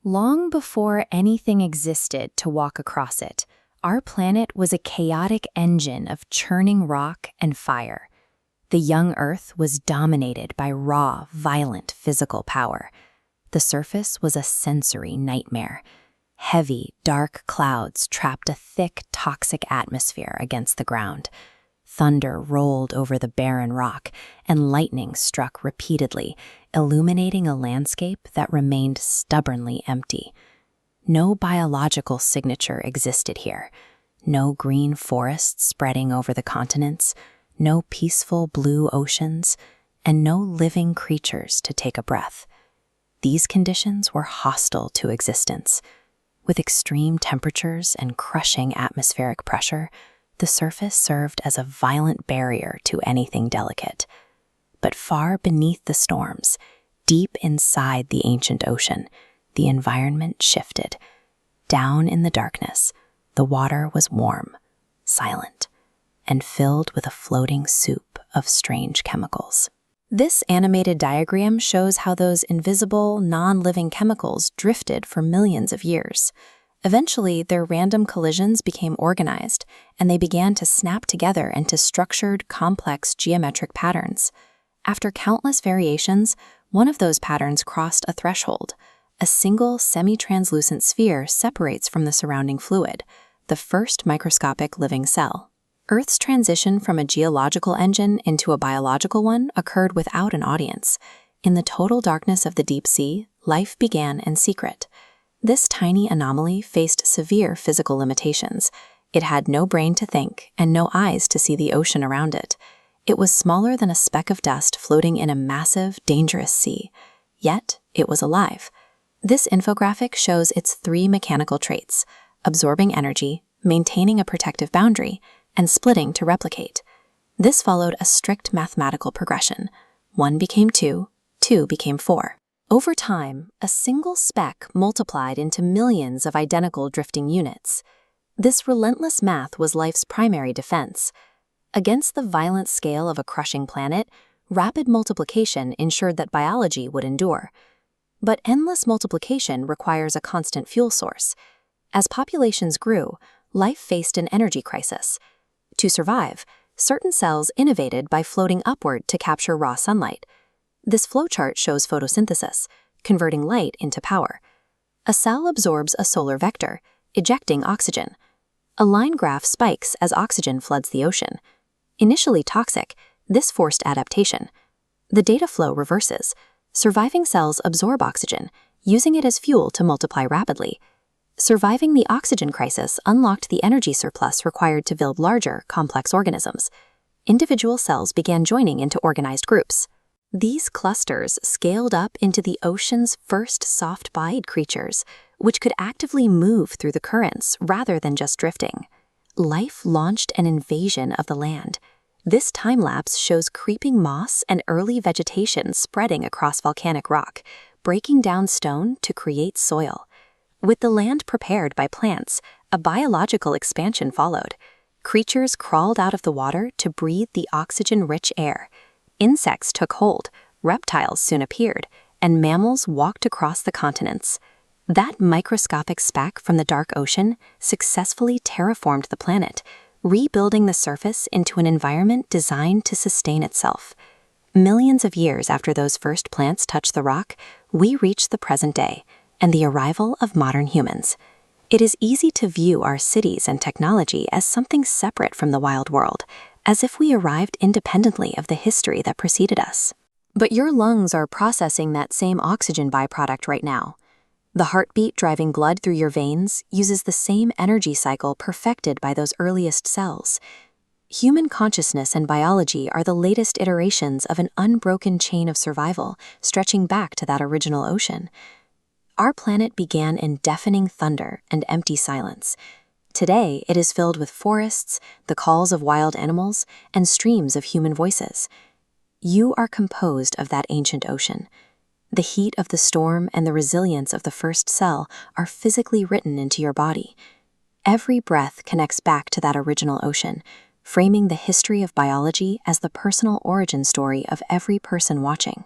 Long before anything existed to walk across it, our planet was a chaotic engine of churning rock and fire. The young Earth was dominated by raw, violent physical power. The surface was a sensory nightmare. Heavy, dark clouds trapped a thick, toxic atmosphere against the ground. Thunder rolled over the barren rock, and lightning struck repeatedly, illuminating a landscape that remained stubbornly empty. No biological signature existed here. No green forests spreading over the continents, no peaceful blue oceans, and no living creatures to take a breath. These conditions were hostile to existence. With extreme temperatures and crushing atmospheric pressure, the surface served as a violent barrier to anything delicate. But far beneath the storms, deep inside the ancient ocean, the environment shifted. Down in the darkness, the water was warm, silent, and filled with a floating soup of strange chemicals. This animated diagram shows how those invisible, non-living chemicals drifted for millions of years. Eventually, their random collisions became organized, and they began to snap together into structured, complex geometric patterns. After countless variations, one of those patterns crossed a threshold. A single semi-translucent sphere separates from the surrounding fluid, the first microscopic living cell. Earth's transition from a geological engine into a biological one occurred without an audience. In the total darkness of the deep sea, life began in secret. This tiny anomaly faced severe physical limitations. It had no brain to think and no eyes to see the ocean around it. It was smaller than a speck of dust floating in a massive, dangerous sea. Yet, it was alive. This infographic shows its three mechanical traits: absorbing energy, maintaining a protective boundary, and splitting to replicate. This followed a strict mathematical progression. 1 became 2, 2 became 4. Over time, a single speck multiplied into millions of identical drifting units. This relentless math was life's primary defense. Against the violent scale of a crushing planet, rapid multiplication ensured that biology would endure. But endless multiplication requires a constant fuel source. As populations grew, life faced an energy crisis. To survive, certain cells innovated by floating upward to capture raw sunlight. This flowchart shows photosynthesis, converting light into power. A cell absorbs a solar vector, ejecting oxygen. A line graph spikes as oxygen floods the ocean. Initially toxic, this forced adaptation. The data flow reverses. Surviving cells absorb oxygen, using it as fuel to multiply rapidly. Surviving the oxygen crisis unlocked the energy surplus required to build larger, complex organisms. Individual cells began joining into organized groups. These clusters scaled up into the ocean's first soft-bodied creatures, which could actively move through the currents rather than just drifting. Life launched an invasion of the land. This time-lapse shows creeping moss and early vegetation spreading across volcanic rock, breaking down stone to create soil. With the land prepared by plants, a biological expansion followed. Creatures crawled out of the water to breathe the oxygen-rich air. Insects took hold, reptiles soon appeared, and mammals walked across the continents. That microscopic speck from the dark ocean successfully terraformed the planet, rebuilding the surface into an environment designed to sustain itself. Millions of years after those first plants touched the rock, we reach the present day, and the arrival of modern humans. It is easy to view our cities and technology as something separate from the wild world, as if we arrived independently of the history that preceded us. But your lungs are processing that same oxygen byproduct right now. The heartbeat driving blood through your veins uses the same energy cycle perfected by those earliest cells. Human consciousness and biology are the latest iterations of an unbroken chain of survival, stretching back to that original ocean. Our planet began in deafening thunder and empty silence. Today, it is filled with forests, the calls of wild animals, and streams of human voices. You are composed of that ancient ocean. The heat of the storm and the resilience of the first cell are physically written into your body. Every breath connects back to that original ocean, framing the history of biology as the personal origin story of every person watching.